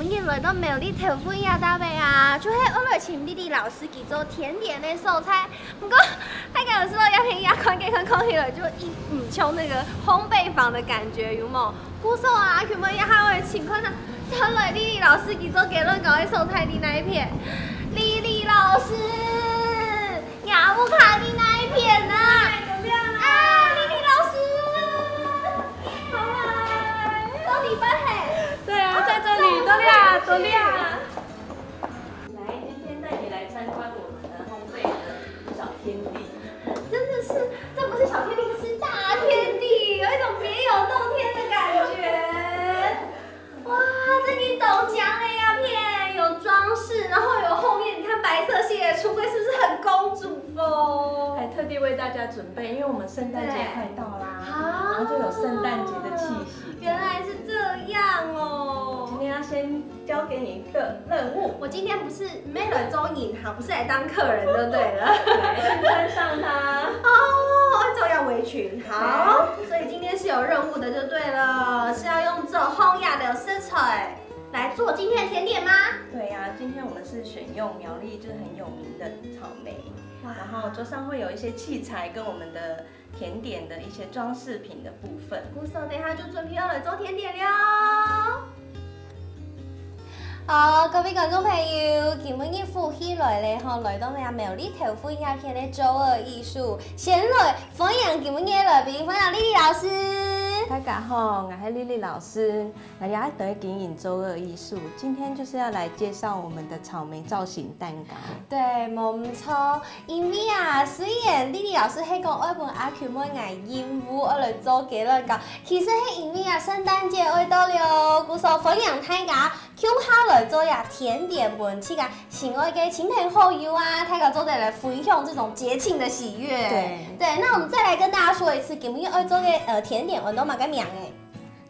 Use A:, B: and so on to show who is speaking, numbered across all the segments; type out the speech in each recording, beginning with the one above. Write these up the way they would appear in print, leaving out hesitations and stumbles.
A: 目日来到苗栗豆腐鸭搭配啊，就系我来请丽丽老师去做甜点的素菜。不过大家有知道鸦片鸭款给看起来就像那个烘焙坊的感觉，有冇？古时候啊，佢们也还会情况下，上来丽丽老师去做给咱搞的素菜的那一片。丽丽老师，雅木卡的那一片呢？啊，丽丽老师，好来，到底班嘿？
B: 对啊，在这里多亮多亮。来，今天带你来参观我们的烘焙的小天地。
A: 真的是，这不是小天地，这是大天地，有一种别有洞天的感觉。哇，这里懂讲的鸦片，有装饰，然后有后面你看白色系的橱柜，是不是很公主风？
B: 还特地为大家准备，因为我们圣诞节快到啦，然后就有圣诞节的气息。
A: 原来是这样哦。
B: 今天要先交给你一个任务，
A: 我今天不是没来周引哈，不是来当客人就对了。
B: 来先穿上它。
A: 哦，这要围裙，好，所以今天是有任务的就对了，是要用这烘雅的色彩来做今天的甜点吗？
B: 对呀，今天我们是选用苗栗就是很有名的草莓，然后桌上会有一些器材跟我们的甜点的一些装饰品的部分。
A: 鼓手等一下就准备要来做甜点了。好，各位观众朋友，今日富起来咧，来到我苗栗豆腐鸦片的周二艺术，先来欢迎今日的来宾，欢迎丽丽老师。
B: 大家好，我是丽丽老师，大家等于经营周二艺术，今天就是要来介绍我们的草莓造型蛋糕。
A: 对，冇错。因为啊，虽然丽丽老师喺讲爱本阿 Q 每爱任务我来做给咱搞，其实係因为啊，圣诞节爱到了，故所分享大家抢下来做呀甜点本去个心爱嘅亲朋好友啊，大家做在来分享这种节庆的喜悦。对，那我们再来跟大家说一次，今日爱做嘅甜点我都蛮个名诶。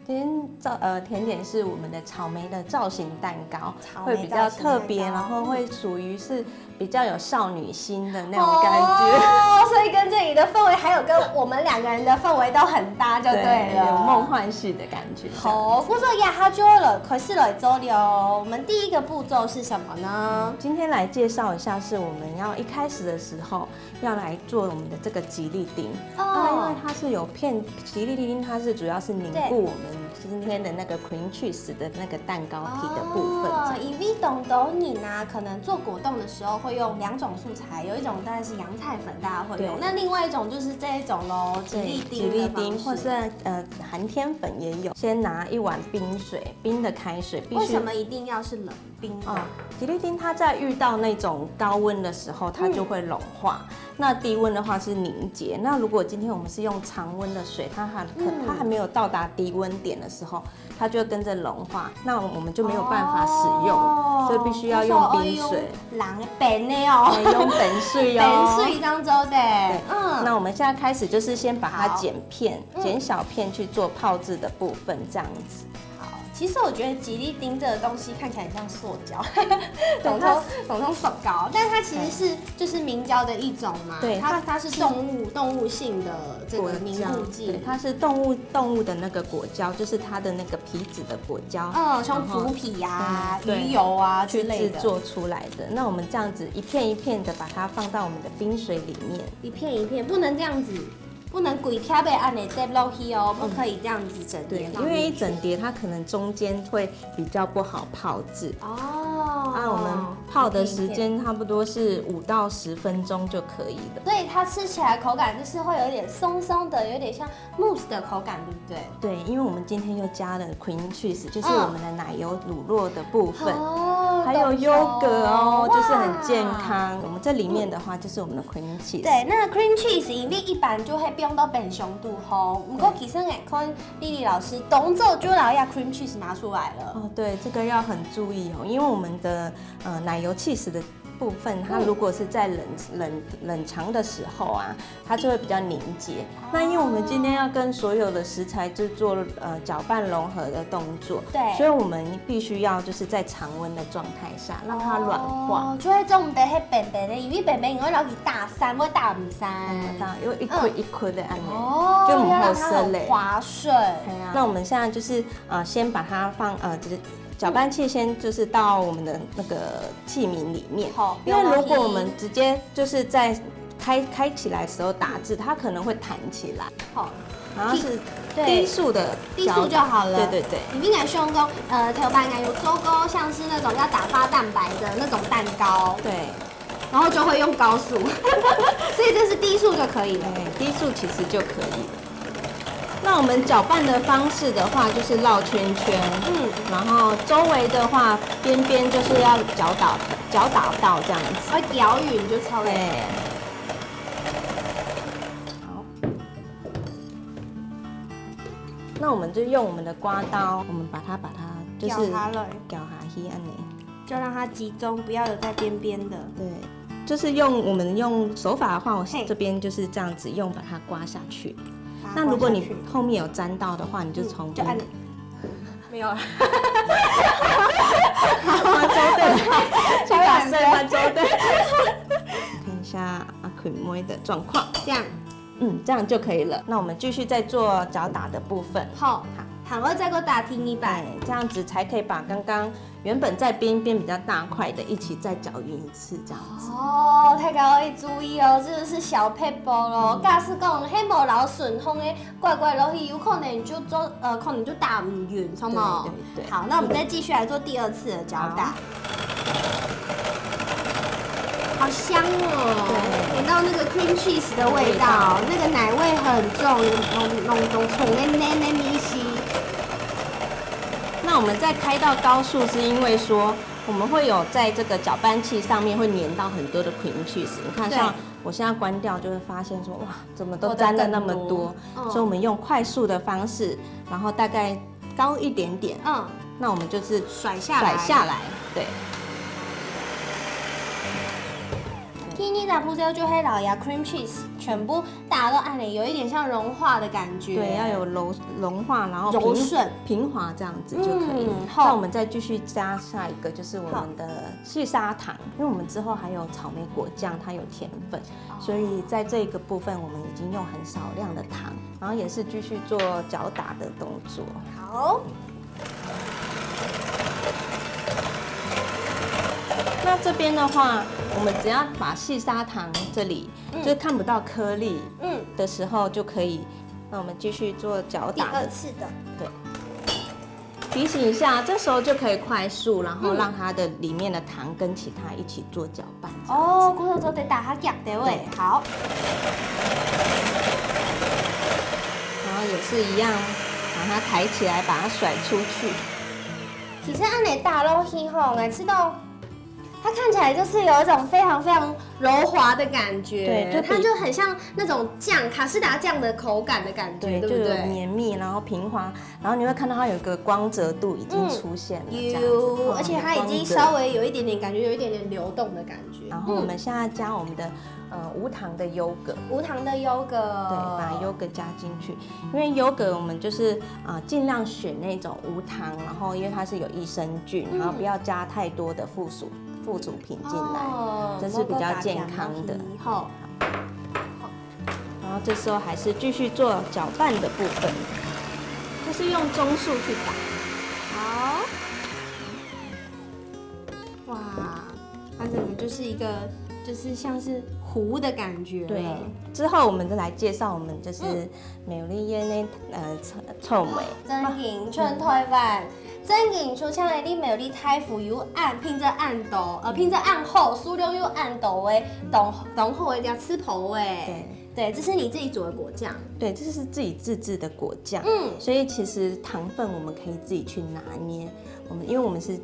B: 今天甜点是我们的草莓的造型蛋糕，会比较特别，然后会属于是比较有少女心的那种感觉。
A: 哦，所以跟这里的氛围，还有跟我们两个人的氛围都很搭，就对了，
B: 有梦幻式的感觉。
A: 好，故作呀，它就了，开始来做了。我们第一个步骤是什么呢？
B: 今天来介绍一下，是我们要一开始的时候要来做我们的这个吉利丁。因为它是有片吉利丁，它是主要是凝固我们今天的那个 cream cheese 的那个蛋糕体的部分。
A: 因为懂你呢，可能做果冻的时候会用两种素材，有一种当然是洋菜粉，大家会用。那另外一种就是这一种咯，吉利丁，
B: 或是寒天粉也有。先拿一碗冰水，冰的开水，
A: 为什么一定要是冷冰的？
B: 吉利丁它在遇到那种高温的时候，它就会融化。那低温的话是凝结。那如果今天我们是用常温的水，它还没有到达低温点的时候，它就会跟着融化，那我们就没有办法使用，所以必须要用冰水。
A: 人笨的哦，
B: 用冷水哦，
A: 冷水当中的。
B: 对，那我们现在开始就是先把它剪片，剪小片去做泡制的部分，这样子。
A: 其实我觉得吉利丁这个东西看起来很像塑胶，懂通塑胶，但它其实是就是明胶的一种嘛。对，它是动物性的这个凝固剂。
B: 对，它是动物的那个果胶，就是它的那个皮质的果胶。
A: 像猪皮呀、鱼油啊之类的
B: 制作出来的。那我们这样子一片一片的把它放到我们的冰水里面，
A: 一片一片，不能这样子。不能鬼贴被按的跌落去哦，不可以这样子整叠。
B: 因为一整叠它可能中间会比较不好泡制。我们泡的时间差不多是5到10分钟就可以了。
A: 所以它吃起来口感就是会有点松松的，有点像 mousse 的口感，对不对？
B: 对，因为我们今天又加了 cream cheese， 就是我们的奶油乳酪的部分，还有优格哦，就是很健康。我们这里面的话就是我们的 cream cheese。
A: 对，那 cream cheese 因为一般就会不用到冰箱度烘，不过其实看丽丽老师动作就把 cream cheese 拿出来了。
B: 对，这个要很注意哦，因为我们的奶油cheese的部分，它如果是在冷藏的时候啊，它就会比较凝结。那因为我们今天要跟所有的食材制作搅拌融合的动作，对，所以我们必须要就是在常温的状态下让它软化。
A: 就会种得迄扁扁的，因为扁扁因为老是大山，会大唔山，
B: 因为一颗一颗的按呢，就很好吃嘞，
A: 滑顺。
B: 那我们现在就是先把它搅拌器先就是到我们的那个器皿里面，
A: 好，
B: 因为如果我们直接就是在开起来的时候打字，它可能会弹起来。
A: 好，
B: 然后是低速的，
A: 低速就好了。
B: 对对对。
A: 你应该希望讲，头版应该有做过像是那种要打发蛋白的那种蛋糕。
B: 对。
A: 然后就会用高速，所以这是低速就可以了。
B: 对，低速其实就可以了。那我们搅拌的方式的话，就是绕圈圈，然后周围的话，边边就是要搅打到这样子。
A: 会搅匀就超
B: 对。那我们就用我们的刮刀，我们把它就是搅下去安尼，
A: 就让它集中，不要有在边边的。
B: 对，就是我们用手法的话，我这边就是这样子用，把它刮下去。那如果你后面有沾到的话，你就从
A: 就按。没有了。
B: 翻周队，去打碎翻周队。看一下阿坤妹的状况，
A: 这样。
B: 这样就可以了。那我们继续再做搅打的部分。
A: 好，我再给我打听一百，
B: 这样子才可以把刚刚原本在边边比较大块的一起再搅匀一次，这样子。
A: 哦，大家要注意哦，这个是小撇步咯。假使讲迄无老顺风的怪怪落去，有可能就可能就打唔匀，好吗？
B: 对。
A: 好，那我们再继续来做第2次的搅打。好香哦！闻到那个 cream cheese 的味道，那个奶味很重，浓冲的奶米西。
B: 那我们再开到高速，是因为说我们会有在这个搅拌器上面会粘到很多的 cream cheese。你看，像我现在关掉，就会发现说，哇，怎么都沾了那么多？所以我们用快速的方式，然后大概高一点点。那我们就是
A: 甩下来，
B: 对。
A: 10%就黑老牙 cream cheese 全部大家都按了，有一点像融化的感觉。
B: 对，要有融化，然后
A: 柔顺
B: 平滑这样子就可以。那我们再继续加下一个，就是我们的细砂糖，因为我们之后还有草莓果酱，它有甜分，所以在这个部分我们已经用很少量的糖，然后也是继续做搅打的动作。
A: 好。
B: 那这边的话，我们只要把细砂糖这里就是看不到颗粒的时候就可以。那我们继续做搅打。
A: 第2次的。
B: 对。提醒一下，这时候就可以快速，然后让它的里面的糖跟其他一起做搅拌。
A: 哦，骨头都得打它夹对位。好。
B: 然后也是一样，把它抬起来，把它甩出去。
A: 其实按你打落去吼，我吃到。它看起来就是有一种非常非常柔滑的感觉，对，它就很像那种酱卡士达酱的口感的感觉，对不对？
B: 就有绵密，然后平滑，然后你会看到它有一个光泽度已经出现了，
A: 而且它已经稍微有一点点感觉，有一点点流动的感觉。
B: 然后我们现在加我们的无糖的优格，
A: 无糖的优格，
B: 对，把优格加进去，因为优格我们就是尽量选那种无糖，然后因为它是有益生菌，然后不要加太多的附属品进来，这是比较健康的。好，然后这时候还是继续做搅拌的部分，就是用中速去打。
A: 好，哇，它整个就是一个就是像是糊的感觉。
B: 对，之后我们再来介绍我们就是美丽耶那臭美
A: 真迎春台湾。真迎出像你美丽太富有按拼着按斗，拼着按后，数量又按斗诶，懂后一定要吃头诶。对，这是你自己煮的果酱。
B: 对，这是自己自制的果酱。所以其实糖分我们可以自己去拿捏。因为我们是
A: 真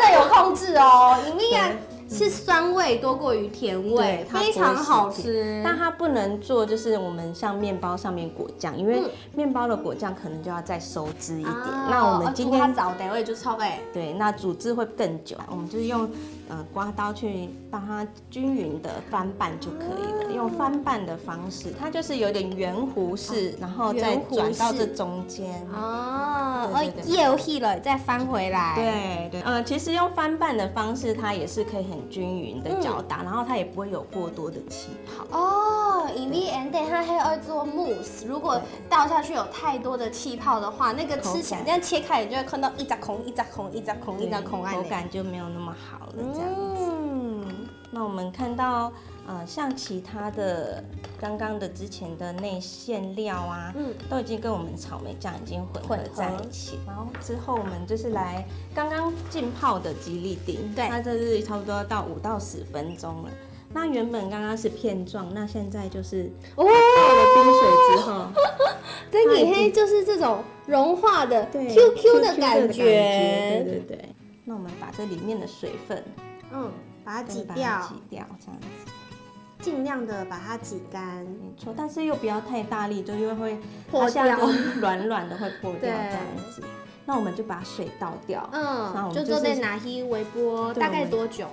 A: 的有控制哦，里面是酸味多过于甜味，非常好吃。
B: 但它不能做，就是我们像面包上面果酱，因为面包的果酱可能就要再收汁一点。那我们今天
A: 它早点味就臭味。
B: 对，那煮汁会更久。我们就是用刮刀去帮它均匀的翻拌就可以了。用翻拌的方式，它就是有点圆弧式，然后再转到这中间。
A: 右去了再翻回来。
B: 对，其实用翻拌的方式，它也是可以很均匀的搅打，然后它也不会有过多的气泡。
A: 哦，因为 Andy 它还要做 mousse， 如果倒下去有太多的气泡的话，那个吃起来这样切开，你就会看到一扎空，
B: 口感就没有那么好了这样子。那我们看到，像其他的刚刚的之前的内馅料啊，都已经跟我们草莓酱已经混合在一起。然后之后我们就是来刚刚浸泡的吉利丁，对，它这是差不多要到5到10分钟了。那原本刚刚是片状，那现在就是倒了冰水之后，
A: 这里黑就是这种融化的 QQ 的感觉。
B: 对。那我们把这里面的水分，
A: 把它挤掉，
B: 这样子，
A: 尽量的把它挤干。
B: 没错，但是又不要太大力，就因为会
A: 破掉，
B: 软软的会破掉这样子。那我们就把水倒掉，那我们
A: 就在拿去微波，大概多久？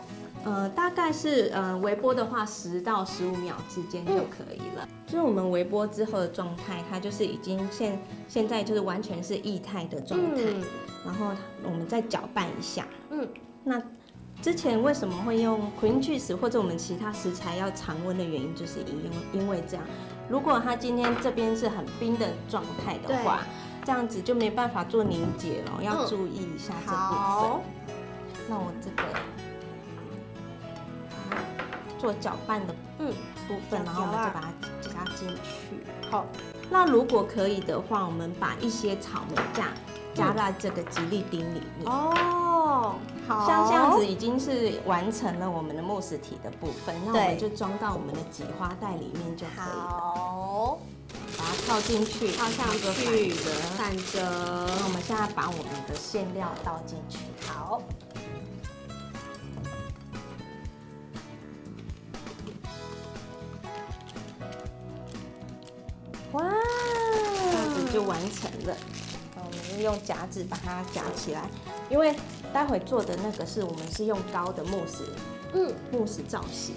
B: 大概是微波的话10到15秒之间就可以了。就是我们微波之后的状态，它就是已经现在就是完全是液态的状态。然后我们再搅拌一下。那之前为什么会用 cream cheese 或者我们其他食材要常温的原因，就是因为这样，如果它今天这边是很冰的状态的话，这样子就没办法做凝结了，要注意一下这部分。那我这个做搅拌的部分，然后我们就把它加进去。好，那如果可以的话，我们把一些草莓酱加在这个吉利丁里面。好，像这样子已经是完成了我们的慕斯体的部分，那我们就装到我们的挤花袋里面就可以了。好，把它套进去，
A: 套上去，反着。
B: 那我们现在把我们的馅料倒进去。好。哇，这样子就完成了。我们用夹子把它夹起来，因为待会做的那个我们是用高的慕斯，慕斯造型，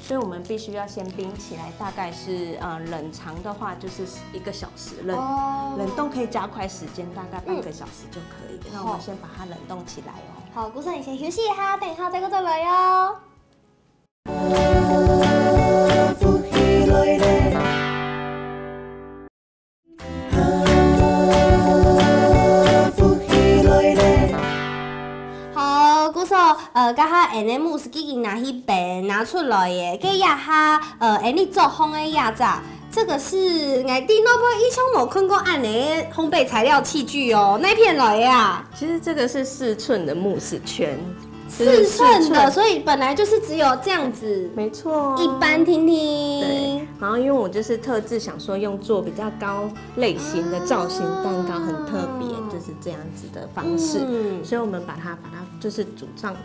B: 所以我们必须要先冰起来，大概是冷藏的话就是1个小时，冷冻可以加快时间，大概半个小时就可以。那我们先把它冷冻起来哦。
A: 好，姑嫂你先休息一下，等一下再过来哟。刚下下慕斯已经拿去白拿出来耶，给压下你做烘的压榨，这个是我弟那边以前我看过按的烘焙材料器具哦，那片来呀。
B: 其实这个是4寸的慕斯圈。
A: 4寸的，所以本来就是只有这样子，
B: 没错。
A: 一般听听。
B: 对，然后因为我就是特制想说用做比较高类型的造型蛋糕，很特别，就是这样子的方式。所以我们把它就是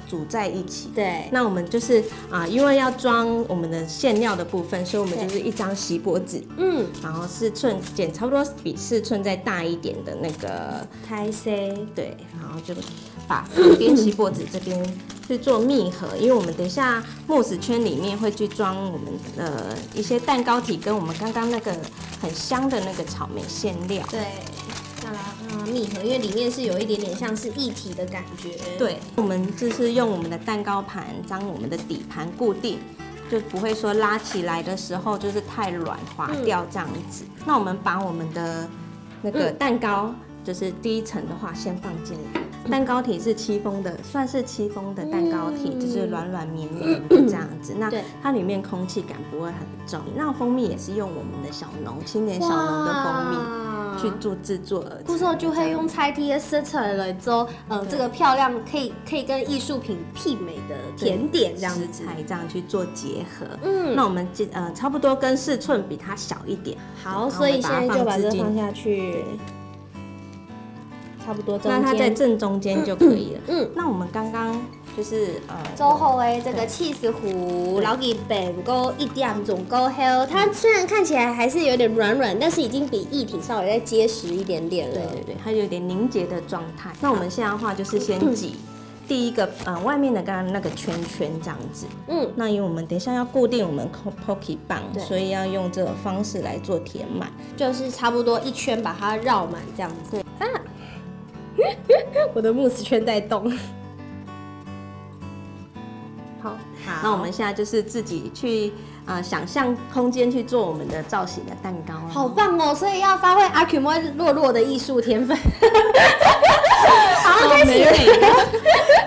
B: 煮在一起。对。那我们就是因为要装我们的馅料的部分，所以我们就是一张锡箔纸，然后4寸剪差不多比4寸再大一点的那个
A: 开塞，
B: 对，然后就把旁边锡箔纸这边去做密合，因为我们等一下慕斯圈里面会去装我们一些蛋糕体跟我们刚刚那个很香的那个草莓馅料。
A: 对，要来让它密合，因为里面是有一点点像是液体的感觉。
B: 对，我们就是用我们的蛋糕盘将我们的底盘固定，就不会说拉起来的时候就是太软滑掉这样子。那我们把我们的那个蛋糕，就是第1层的话先放进来。蛋糕体是戚风的，算是戚风的蛋糕体，就是软软绵绵的这样子。那它里面空气感不会很重。那蜂蜜也是用我们的小农青年小农的蜂蜜去做制作而成。
A: 不是就会用菜地的色彩来做，这个漂亮可以跟艺术品媲美的甜点这样
B: 食材这样去做结合。那我们差不多跟4寸比它小一点。
A: 好，所以现在就把这放下去。差不多中间，
B: 那它在正中间就可以了。那我们刚刚就是
A: 做好的这个起司糊，老给饼够1点钟够好。它虽然看起来还是有点软软，但是已经比液体稍微再结实一点点了。
B: 对，它有点凝结的状态。那我们现在的话就是先挤第一个外面的刚刚那个圈圈这样子。那因为我们等一下要固定我们 Pocky 棒，所以要用这种方式来做填满，
A: 就是差不多1圈把它绕满这样子。对啊。我的慕斯圈在动。好，
B: 那我们现在就是自己去想象空间去做我们的造型的蛋糕。
A: 好棒哦！所以要发挥阿 Q 莫弱弱的艺术天分。好，开始。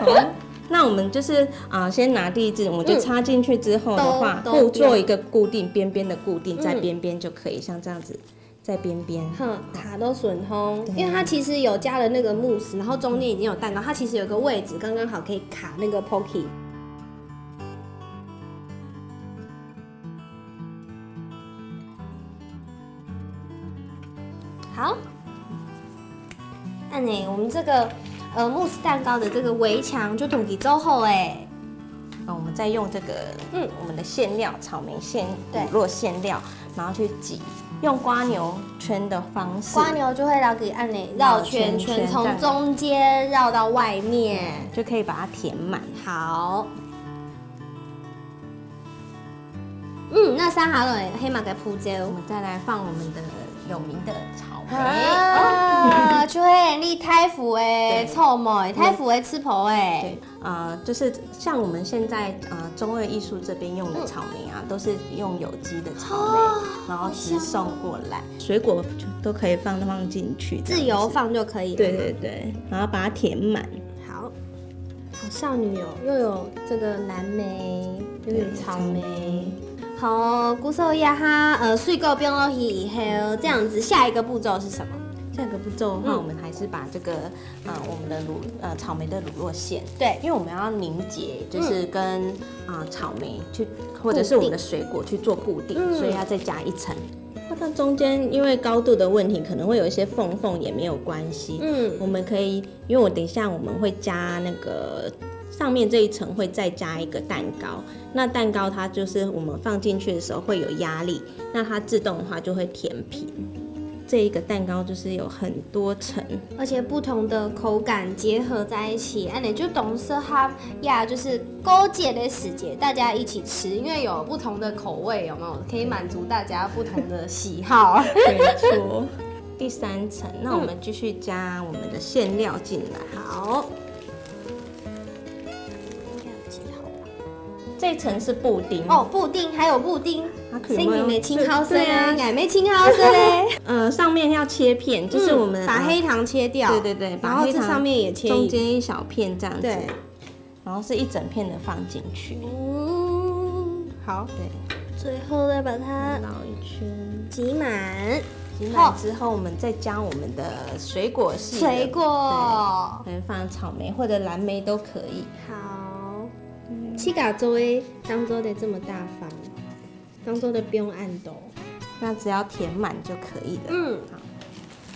B: 好，那我们就是先拿第一支，我们就插进去之后的话，做一个固定边边的固定，在边边就可以，像这样子。在边边，
A: 卡都顺通，因为它其实有加了那个慕斯，然后中间已经有蛋糕，它其实有个位置刚刚好可以卡那个 Pocky。好，按呢，我们这个慕斯蛋糕的这个围墙就土给做好哎。
B: 我们再用这个我们的馅料草莓乳酪馅料，然后去挤。用刮牛圈的方式，
A: 刮牛就会让给按呢绕圈圈，从中间绕到外面，
B: 就可以把它填满。
A: 好，那三下了，黑马给铺焦，
B: 我们再来放我们的有名的草莓
A: 啊，就会你太府诶，臭莓，太府诶，吃婆诶。
B: 对，就是像我们现在中二艺术这边用的草莓啊，都是用有机的草莓，然后直送过来，水果都可以放进去，
A: 自由放就可以了。
B: 对对对，然后把它填满。
A: 好，好少女哦，又有这个蓝莓，又有草莓。好，古手呀哈，水果冰落去以后，这样子，下一个步骤是什么？
B: 下一个步骤的话，我们还是把这个我们的草莓的乳酪馅，
A: 对，
B: 因为我们要凝结，就是跟草莓去或者是我们的水果去做固定，所以要再加一层。那它中间因为高度的问题，可能会有一些缝也没有关系。我们可以，因为我等一下我们会加那个。上面这一层会再加一个蛋糕，那蛋糕它就是我们放进去的时候会有压力，那它自动的话就会填平。这一个蛋糕就是有很多层，
A: 而且不同的口感结合在一起，你就懂说它呀，就是勾结的时节，大家一起吃，因为有不同的口味，有没有？可以满足大家不同的喜好。
B: 没错。第三层，那我们继续加我们的馅料进来。
A: 好。
B: 这一层是布丁
A: 哦，布丁还有布丁，
B: 声音
A: 没青好色啊，矮没青好色嘞。
B: 上面要切片，就是我们
A: 把黑糖切掉，
B: 对对对，
A: 然后这上面也切，
B: 中间一小片这样子，
A: 对，
B: 然后是一整片的放进去。
A: 好，
B: 对，
A: 最后再把它
B: 绕一圈，
A: 挤满。
B: 挤满之后，我们再加我们的水果系，
A: 水果，
B: 可以放草莓或者蓝莓都可以。
A: 好。七嘎做的当做的这么大方，当做的不用按斗，
B: 那只要填满就可以了。好，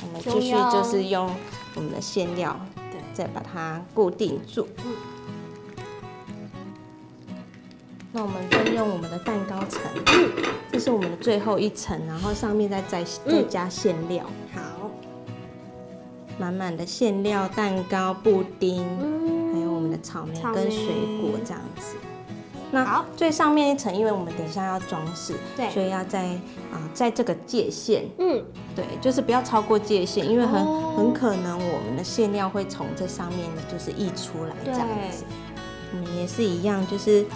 B: 我们继续就是用我们的馅料，对，再把它固定住。那我们再用我们的蛋糕层，这是我们的最后一层，然后上面再加馅料。
A: 好，
B: 满满的馅料、蛋糕、布丁。还有我们的草莓跟水果这样子。那最上面一层，因为我们等一下要装饰，所以要在这个界限，对，就是不要超过界限，因为很可能我们的馅料会从这上面就是溢出来这样子。我们也是一样，就是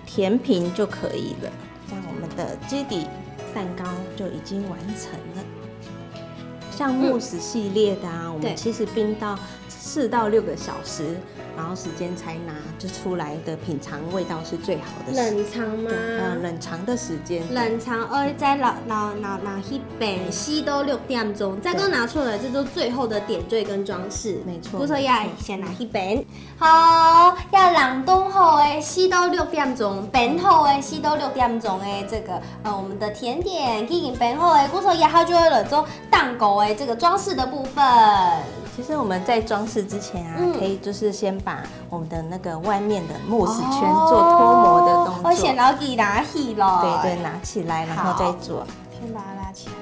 B: 填平就可以了。这样我们的基底蛋糕就已经完成了。像慕斯系列的我们其实冰到4到6个小时，然后时间才拿就出来的品尝味道是最好的。
A: 冷藏吗？
B: 冷藏的时间。
A: 冷藏，在拿去冰4到6点钟，再刚拿出来，这就是最后的点缀跟装饰。
B: 没错。
A: 不说要先拿去冰，好，要冷冻好的4到6点钟，冰好的4到6点钟的这个我们的甜点已经冰好的，不说以后就会来做蛋糕的这个装饰的部分。
B: 其实我们在装饰之前可以就是先把我们的那个外面的慕斯圈做脱模的动作。
A: 我先拿给拿起了。
B: 对对，拿起来，然后再做。
A: 先把它拉起来。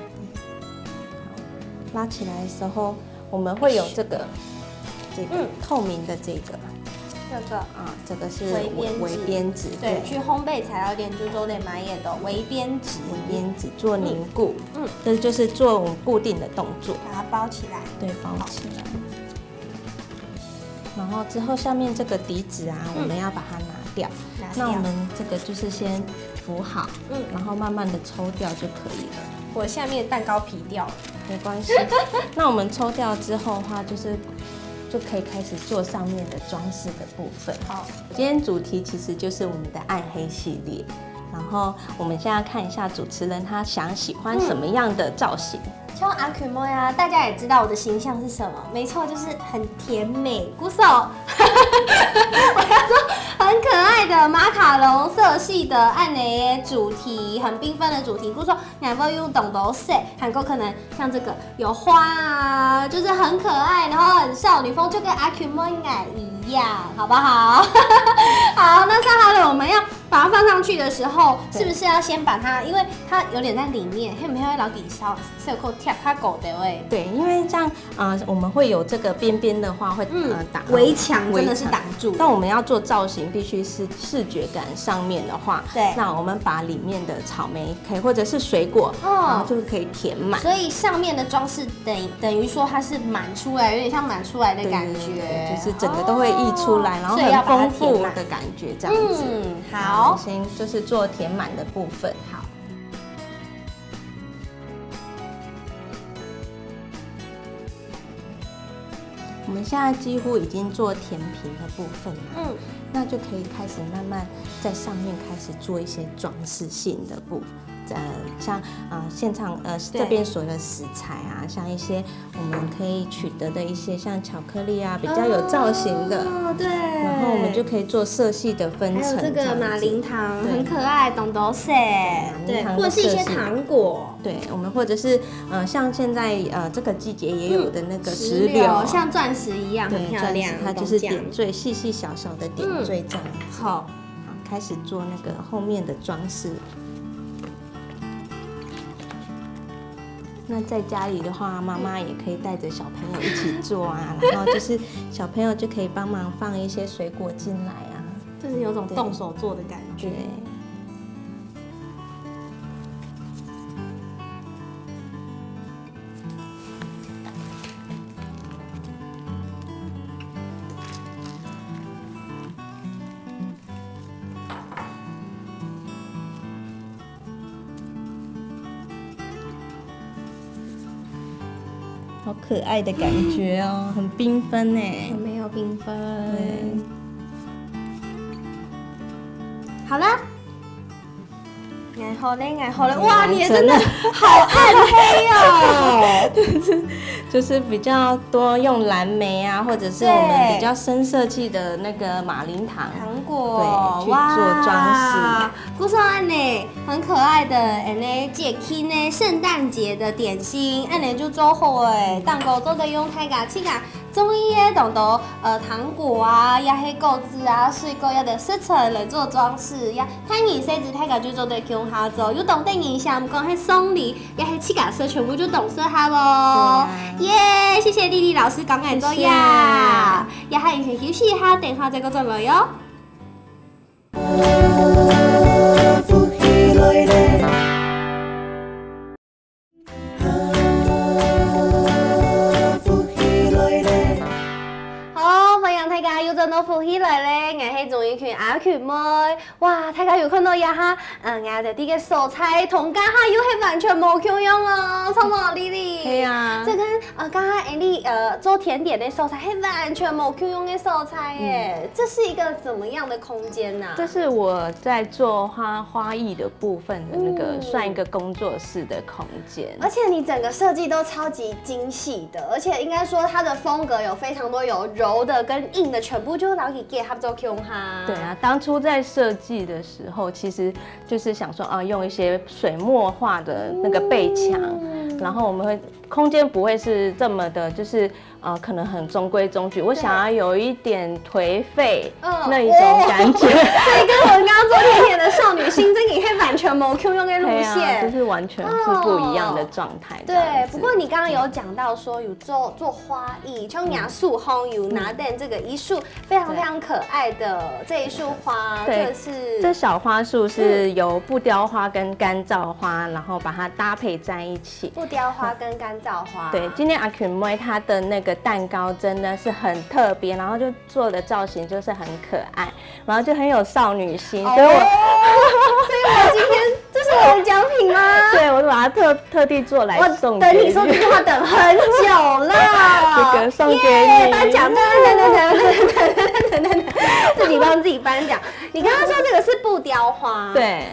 B: 好，拉起来的时候，我们会有这个透明的这个。这个是围边纸，
A: 对，去烘焙材料店就都得买也的围边纸，
B: 做凝固，这就是做我们固定的动作，
A: 把它包起来，
B: 对，包起来。然后之后下面这个底纸我们要把它拿掉。那我们这个就是先浮好，然后慢慢的抽掉就可以了。
A: 我下面蛋糕皮掉了，
B: 没关系。那我们抽掉之后的话，就可以开始做上面的装饰的部分。好，今天主题其实就是我们的暗黑系列。然后我们现在看一下主持人他喜欢什么样的造型。
A: 像阿 Q 莫呀，大家也知道我的形象是什么，没错，就是很甜美，鼓手。我要说很可爱的马卡龙色系的暗雷主题，很缤纷的主题。鼓手，你还会用懂得色，韩国可能像这个有花啊，就是很可爱，然后很少女风，就跟阿 Q 莫应该一样，好不好？好，那上好了，我们要把它放上去的时候，是不是要先把它，因为它有点在里面，会不会老底烧色扣贴它狗的喂？
B: 对，因为这样我们会有这个边边的话会挡
A: 围墙，真的是挡住。
B: 但我们要做造型，必须是视觉感上面的话，
A: 对，
B: 那我们把里面的草莓可以或者是水果，然后就可以填满。
A: 所以上面的装饰等于说它是满出来，有点像满出来的感觉，
B: 就是整个都会溢出来，然后很丰富的感觉这样子。
A: 好，
B: 先就是做填满的部分。好。我们现在几乎已经做填平的部分了，那就可以开始慢慢在上面开始做一些装饰性的部分。像现场这边所有的食材啊，像一些我们可以取得的一些像巧克力啊，比较有造型的，
A: 对，
B: 然后我们就可以做色系的分层。
A: 还有这个马林糖很可爱，懂得色，对，或者是一些糖果，
B: 对，我们或者是像现在这个季节也有的那个石榴，
A: 像钻石一样很漂亮，
B: 它就是点缀细细小小的点缀这样子。好，开始做那个后面的装饰。那在家里的话，妈妈也可以带着小朋友一起做啊，然后就是小朋友就可以帮忙放一些水果进来啊，
A: 就是有种动手做的感觉。
B: 好可爱的感觉哦，很缤纷哎，
A: 有没有缤纷？对，好啦，爱好嘞，哇，你也真的好暗黑哦，
B: 就是比较多用蓝莓啊，或者是我们比较深色系的那个马林糖
A: 果，
B: 对，去做装饰。
A: 顾上安呢，很可爱的，节庆呢，圣诞节的点心，安呢就做好诶，蛋糕做的用大家去甲中医的当到糖果啊，也迄果子啊，水果也得色彩来做装饰，也太年设置大家就做对用下做，有懂得影响，不讲迄送礼，也迄七甲色全部就懂色下咯。耶，谢谢丽丽老师讲解做呀，也还先休息一下，等下再个再来哟。都浮起来咧，我係仲要群阿群妹，哇！大家有看到呀哈，我哋啲嘅素材同家下又係完全冇共樣啊，錯冇麗麗？
B: 係啊，
A: 這跟家下你做甜點嘅素材係完全冇共樣嘅素材耶，這是一個怎麼樣的空間呢？
B: 這是我在做花藝的部分的那個算一個工作室的空間，
A: 而且你整個設計都超級精細的，而且應該說它的風格有非常多有柔的跟硬的，全部就老給結合做用哈。
B: 對啊，當初在設計的時候，其實就是想說啊，用一些水墨畫的那個背牆，然後我們會空間不會是這麼的，就是可能很中規中矩，我想要有一點頹廢那一種感覺。所
A: 以跟我們剛剛做甜點的少女心，這個係完全冇 Q 用的路線，
B: 就是完全是不一樣的狀態。
A: 對，不過你剛剛有講到說有做花藝，像雅素烘有拿定這個一束非常非常可愛的這一束花，
B: 對，這小花束是由布雕花跟乾燥花，然後把它搭配在一起。
A: 布雕花跟乾燥花。
B: 對，今天阿群妹她的那個个蛋糕真的是很特别，然后就做的造型就是很可爱，然后就很有少女心，所以我
A: 今天这是我的奖品吗？
B: 对，我把它特地做来送给
A: 等你说这句话等很久了，
B: 这个送给你。
A: 颁奖，等，自己帮自己颁奖。你刚刚说这个是布雕花，
B: 对。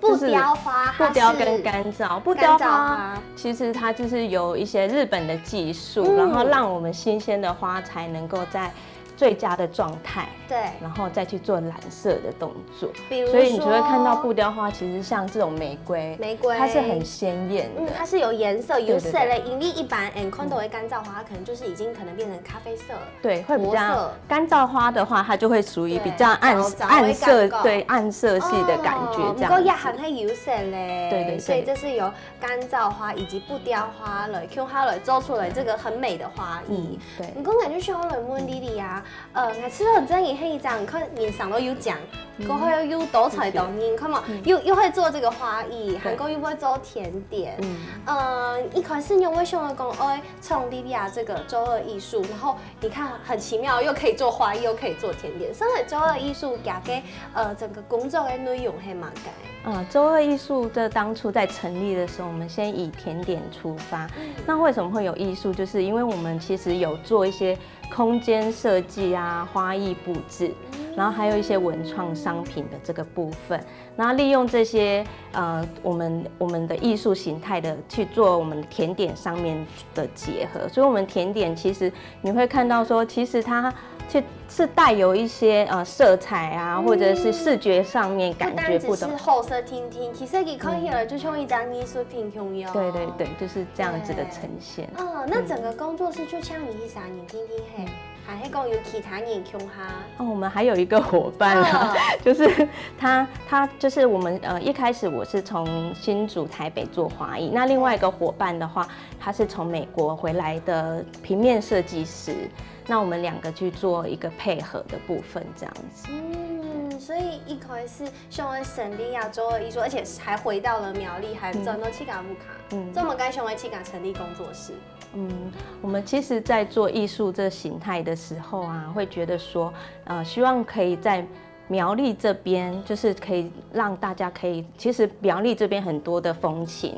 A: 布雕花，
B: 布雕跟干燥，布雕花其实它就是有一些日本的技术，然后让我们新鲜的花材能够在最佳的状态，
A: 对，
B: 然后再去做染色的动作。
A: 比如说，
B: 所以你就会看到布雕花，其实像这种玫瑰，它是很鲜艳的，
A: 它是有颜色、有色的。因为一般看到的干燥花，它可能就是已经可能变成咖啡色，
B: 对，会比较干燥花的话，它就会属于比较暗色，对，暗色系的感觉这样。
A: 不过也很会有色嘞，
B: 对，
A: 所以这是由干燥花以及布雕花来用它来做出来这个很美的花艺。
B: 对，
A: 你刚感觉小来问莉莉啊。我吃了真也黑张，看面上都有奖，过后又多彩多姿，看嘛，又会做这个花艺，韩国又会做甜点。一开始我为什么讲哎，从莉莉亚这个周二艺术，然后你看很奇妙，又可以做花艺，又可以做甜点，所以周二艺术加给整个工作的内容还蛮改。
B: 周二艺术这当初在成立的时候，我们先以甜点出发。那为什么会有艺术？就是因为我们其实有做一些空间设计啊、花艺布置，然后还有一些文创商品的这个部分，然后利用这些我们的艺术形态的去做我们甜点上面的结合。所以，我们甜点其实你会看到说，其实它是带有一些色彩啊，或者是视觉上面感觉不同。
A: 是后色听听，其实你看起来就像一张艺术品一样。
B: 对，就是这样子的呈现。
A: 那整个工作室就像你一啥人听听嘿。还是讲有其他人穷哈？
B: 我们还有一个伙伴啊，就是他就是我们一开始我是从新竹、台北做花艺，那另外一个伙伴的话，他是从美国回来的平面设计师，那我们两个去做一个配合的部分，这样子。
A: 所以一开始想要成立周二艺术，而且还回到了苗栗，还转到七甲木卡，这么该想要七甲成立工作室。
B: 我们其实，在做艺术这形态的时候啊，会觉得说，希望可以在苗栗这边，就是可以让大家可以，其实苗栗这边很多的风情，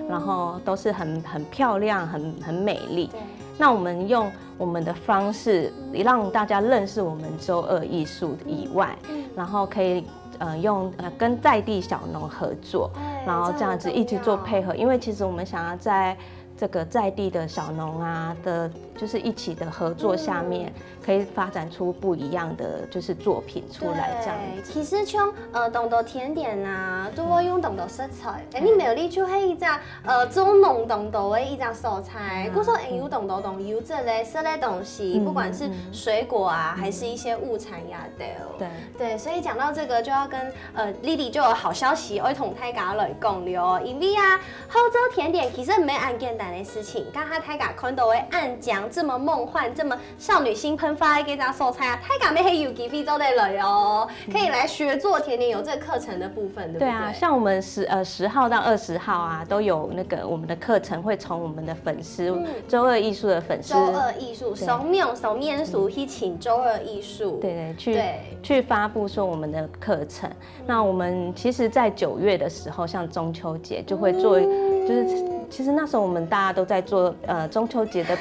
B: 然后都是很漂亮、很美丽。那我们用我们的方式，让大家认识我们周二艺术以外，然后可以用跟在地小农合作，然后这样子一直做配合，因为其实我们想要在这个在地的小农啊的，就是一起的合作下面，可以发展出不一样的就是作品出来这样子。
A: 其实像懂得甜点啊，都会用懂得色彩。你苗栗就系一只中农懂得的一只蔬菜，故说有懂得懂有这类色类东西，不管是水果啊，还是一些物产呀的。对，所以讲到这个，就要跟Lily 就有好消息，我同大家来讲了，因为啊，澳洲甜点其实没按简单的事情，刚刚大家看到的暗讲这么梦幻、这么少女心喷发的一张素菜啊，大家没有有机会做得来哦，可以来学做甜点，有这个课程的部分，对不对？
B: 对啊，像我们10号到20号啊，都有那个我们的课程会从我们的粉丝周二艺术的粉丝，
A: 周二艺术手面熟去请周二艺术，
B: 对，去发布说我们的课程。那我们其实，在9月的时候，像中秋节就会做，就是其实那时候我们大家都在做中秋节的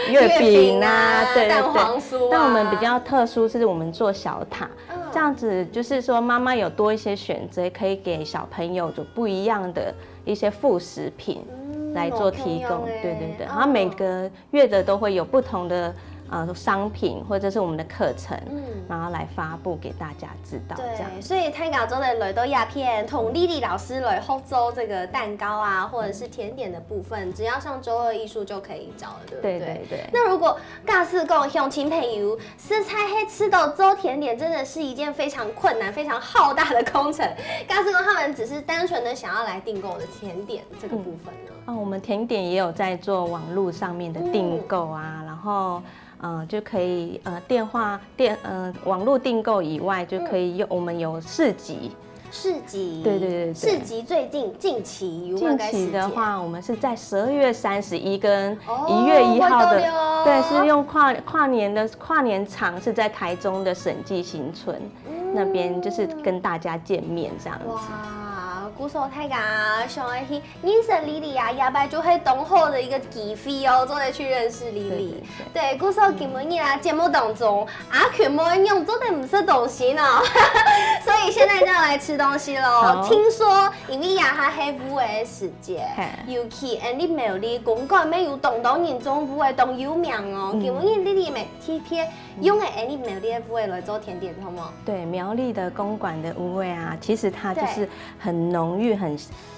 B: 月饼啊，对，
A: 蛋黄酥啊。
B: 但我们比较特殊是我们做小塔，这样子就是说妈妈有多一些选择，可以给小朋友有不一样的一些副食品来做提供，对，然后每个月的都会有不同的商品或者是我们的课程，然后来发布给大家知道。这样，
A: 所以泰港州的雷都鸦片同莉莉老师来合作这个蛋糕啊，或者是甜点的部分，只要上周二艺术就可以找了，对不对？对。那如果尬四共乡亲朋友食材黑吃到做甜点，真的是一件非常困难、非常浩大的工程。尬四共他们只是单纯的想要来订购我的甜点这个部分呢？
B: 我们甜点也有在做网络上面的订购啊，然后。就可以网络订购以外，就可以我们有市集，
A: 市集，
B: 对，
A: 市集最近期有
B: 近期的话，我们是在12月31跟1月1号的，对，是用跨年场是在台中的审计新村那边，就是跟大家见面这样子。
A: 古手太噶，想要去认识莉莉啊，亚白就会懂后的一个机会哦，做得去认识莉莉。对，古手今日啊节目当中，阿全部用做的不是东西呢，所以现在就要来吃东西喽。听说因为呀它黑舞的时节，尤其你苗栗公馆没有东东人中舞的东有名哦。今日莉莉咪贴贴用的你苗栗的舞的来做甜点，好吗？
B: 对，苗栗的公馆的舞味啊，其实它就是很浓郁，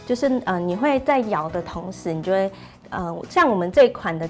B: 就是你会在咬的同时，你就会像我们这一款的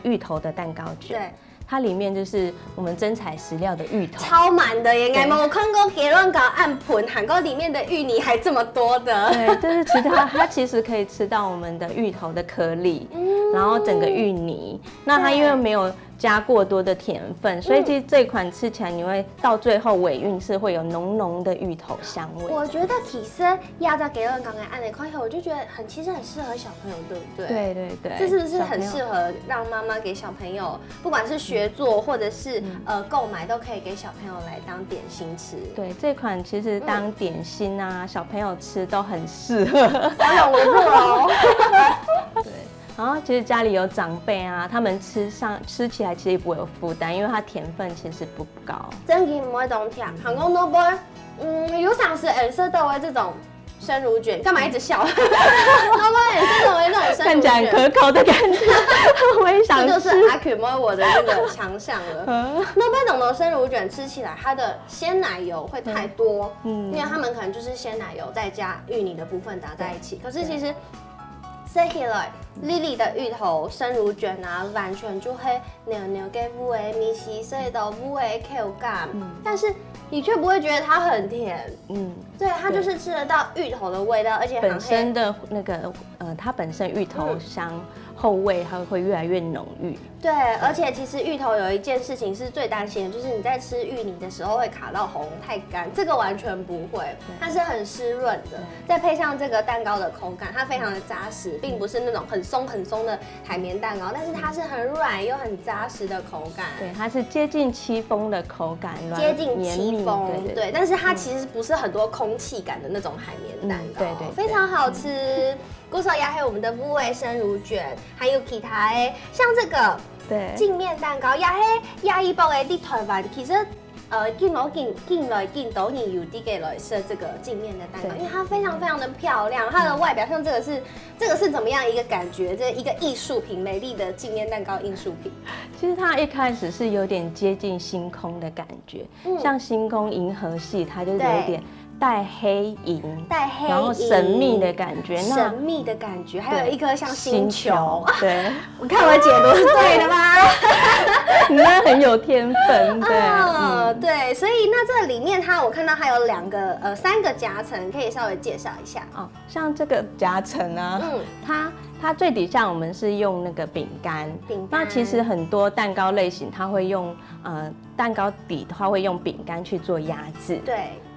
B: 芋头的蛋糕卷，对，它里面就是我们真材实料的芋头，
A: 超满的耶！应该没有看过给乱搞暗盆，韩国里面的芋泥还这么多的。
B: 对，就是它其实可以吃到我们的芋头的颗粒，然后整个芋泥。那它因为没有加过多的甜分，所以其实这款吃起来你会到最后尾韵是会有浓浓的芋头香味。
A: 我觉得其实压在给人刚刚按的块后，我就觉得其实很适合小朋友，对不对？
B: 对，
A: 这是不是很适合让妈妈给小朋友，不管是学做或者是购买，都可以给小朋友来当点心吃。
B: 对，这款其实当点心啊，小朋友吃都很适合，
A: 保养维护哦。
B: 对。然后其实家里有长辈啊，他们吃起来其实也不会有负担，因为它甜分其实不高。
A: 真的不会懂甜，韩国都不会，有想吃颜色豆的这种生乳卷，干嘛一直笑？都不会颜色豆的那种生乳卷，
B: 看起来很可口的感觉，我也想吃。
A: 这就是阿 Q 摸我的那个强项了。那不懂的生乳卷吃起来，它的鲜奶油会太多，因为他们可能就是鲜奶油再加芋泥的部分打在一起，可是其实。说起来，莉莉的芋头生乳卷啊，完全就会牛给乌诶米奇所以的乌诶口感，但是你却不会觉得它很甜，对，它就是吃得到芋头的味道，而且
B: 本身的那个它本身芋头香后味它会越来越浓郁。
A: 对，而且其实芋头有一件事情是最担心的，就是你在吃芋泥的时候会卡到喉咙太干，这个完全不会，它是很湿润的，再配上这个蛋糕的口感，它非常的扎实，并不是那种很松的海绵蛋糕，但是它是很软又很扎实的口感。
B: 对，它是接近戚风的口感，
A: 接近戚风，对，但是它其实不是很多空气感的那种海绵蛋糕，对，非常好吃。古手鸭黑我们的乌味生乳卷，还有其他的，像这个镜面蛋糕，鸭黑鸭一包的在台湾其实进来导演有递给来设这个镜面的蛋糕，因为它非常的漂亮，它的外表像这个是怎么样一个感觉？这一个艺术品，美丽的镜面蛋糕艺术品。
B: 其实它一开始是有点接近星空的感觉，像星空银河系，它就是有点。带黑银，然后神秘的感觉，
A: 神秘的感觉，还有一颗像星球。
B: 对，
A: 我看我解读是对的吗？
B: 你那很有天分，对，
A: 对，所以那这里面我看到它有3个夹层，可以稍微介绍一下。
B: 像这个夹层啊，它最底下我们是用那个饼干，那其实很多蛋糕类型它会用蛋糕底的话会用饼干去做压制，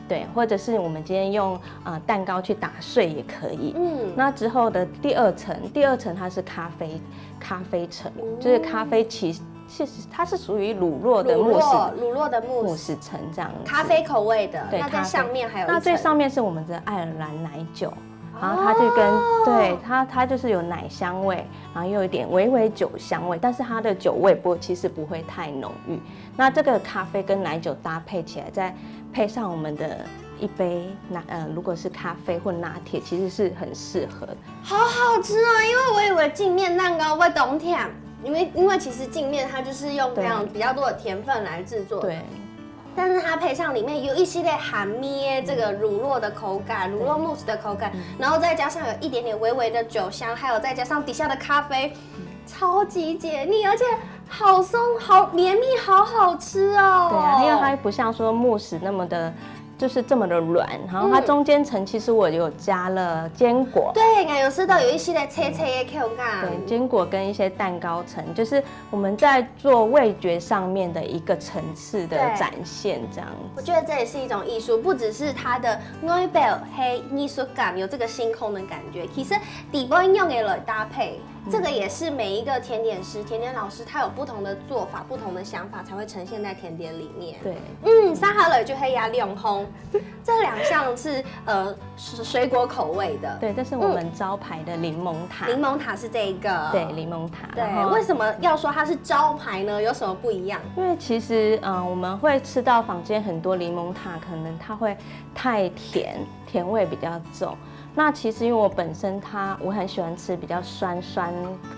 B: 对，或者是我们今天用蛋糕去打碎也可以。那之后的第二层它是咖啡层，就是咖啡其实它是属于乳酪的慕斯层这样子，
A: 咖啡口味的。对，那在上面还有
B: 那最上面是我们的爱尔兰奶酒。然后它就对它就是有奶香味，然后又有一点微酒香味，但是它的酒味其实不会太浓郁。那这个咖啡跟奶酒搭配起来，再配上我们的一杯如果是咖啡或拿铁，其实是很适合。
A: 好好吃哦！因为我以为镜面蛋糕会懂甜，因为其实镜面它就是用比较多的甜分来制作的。对。但是它配上里面有一系列含咩这个乳酪的口感，乳酪慕斯的口感，然后再加上有一点点微微的酒香，还有再加上底下的咖啡，超级解腻，而且好松、好绵密、好好吃哦。
B: 对啊，因为它不像说慕斯那么的就是这么的软，然后它中间层其实我有加了坚果，
A: 对，我有吃到有一些的脆脆的口感，
B: 对，坚果跟一些蛋糕层，就是我们在做味觉上面的一个层次的展现，这样子。
A: 我觉得这也是一种艺术，不只是它的外表黑艺术感，有这个星空的感觉，其实底部用给了搭配。这个也是每一个甜点师、甜点老师，他有不同的做法、不同的想法，才会呈现在甜点里面。
B: 对，
A: 三好了就黑牙亮烘，这2项是水果口味的。
B: 对，这是我们招牌的柠檬塔。
A: 柠檬塔是这一个。
B: 对，柠檬塔。
A: 对，为什么要说它是招牌呢？有什么不一样？
B: 因为其实我们会吃到坊间很多柠檬塔，可能它会太甜，甜味比较重。那其实因为我本身我很喜欢吃比较酸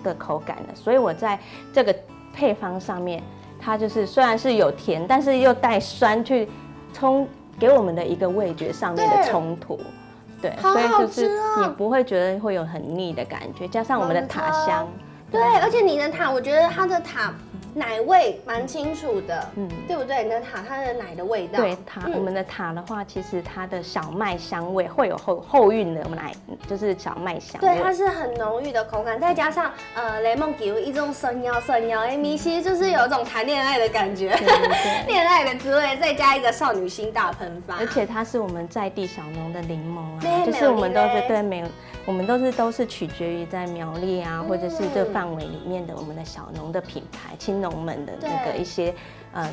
B: 的口感的，所以我在这个配方上面，它就是虽然是有甜，但是又带酸，去给我们的一个味觉上面的冲突。对，所以就是你不会觉得会有很腻的感觉，加上我们的塔香。
A: 对，而且你的塔，我觉得它的塔奶味蛮清楚的，对不对？你的塔它的奶的味道，
B: 对我们的塔的话，其实它的小麦香味会有后韵的奶，就是小麦香味。
A: 对，它是很浓郁的口感，再加上雷梦给一种酸腰米，其实就是有一种谈恋爱的感觉，恋爱的滋味，再加一个少女心大喷发。
B: 而且它是我们在地小农的柠檬啊，就是我们都是我们都是取决于在苗栗啊，或者是这范围里面的我们的小农的品牌、青农们的那个一些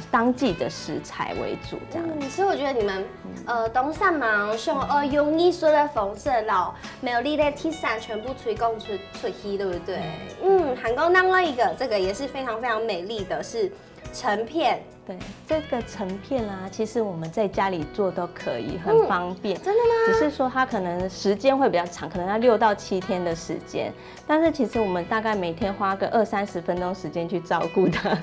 B: 当季的食材为主，这样。
A: 所以我觉得你们东山忙用艺术的方式，然后苗栗的铁山全部吹供出去，对不对？韩国另外一个这个也是非常非常美丽的是橙片。
B: 对，这个橙片啊，其实我们在家里做都可以，很方便。
A: 真的吗？
B: 只是说它可能时间会比较长，可能要6到7天的时间。但是其实我们大概每天花个20-30分钟时间去照顾它。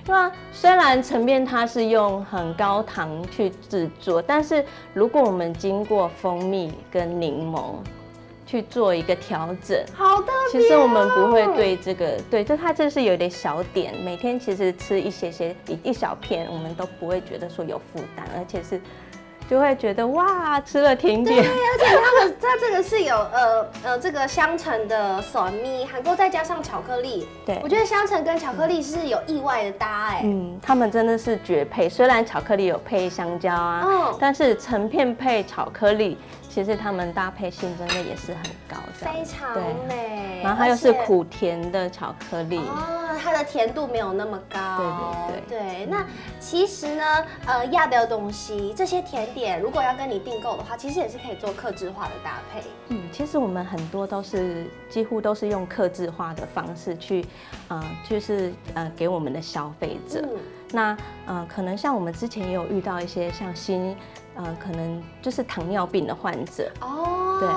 B: 对啊，虽然橙片它是用很高糖去制作，但是如果我们经过蜂蜜跟柠檬去做一个调整，
A: 好的。
B: 其实我们不会对这个，就它这是有点小点，每天其实吃一小片，我们都不会觉得说有负担，而且是就会觉得哇，吃了甜点。
A: 对，而且它这个是有这个香橙的酸蜜，韩国再加上巧克力。对，我觉得香橙跟巧克力是有意外的搭哎。
B: 他们真的是绝配。虽然巧克力有配香蕉啊，但是橙片配巧克力。其实它们搭配性真的也是很高的，
A: 非常美。
B: 然后它又是苦甜的巧克力，
A: 它的甜度没有那么高。对。那其实呢，亚的东西这些甜点，如果要跟你订购的话，其实也是可以做客制化的搭配。
B: 其实我们很多几乎都是用客制化的方式去，就是给我们的消费者。那可能像我们之前也有遇到一些像可能就是糖尿病的患者对，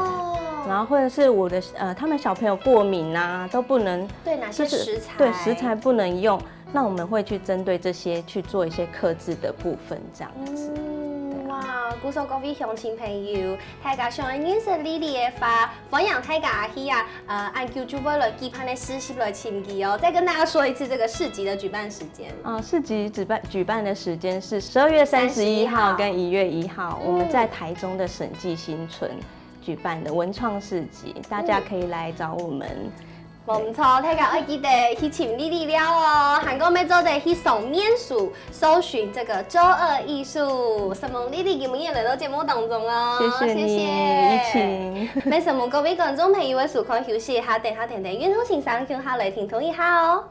B: 然后或者是他们小朋友过敏啊，都不能
A: 对哪些食材
B: 食材不能用，那我们会去针对这些去做一些客制的部分，这样子。
A: 哇，鼓手各位乡亲朋友，大家想认识Lily的话，欢迎大家去按 YouTube 来期盼的实习来参与哦。再跟大家说一次这个市集的举办时间。
B: 市集举办的时间是12月31号跟1月1号，我们在台中的审计新村举办的文创市集，大家可以来找我们。
A: 唔错，大家要记得去请Lily了哦。韩国每周的去送面书，搜寻这个周二艺术，什么Lily今日来到节目当中哦。
B: 谢谢你，疫情。
A: 没什么，各位观众朋友的时间休息一下，等下听听运动欣赏，向下来听同一下哦。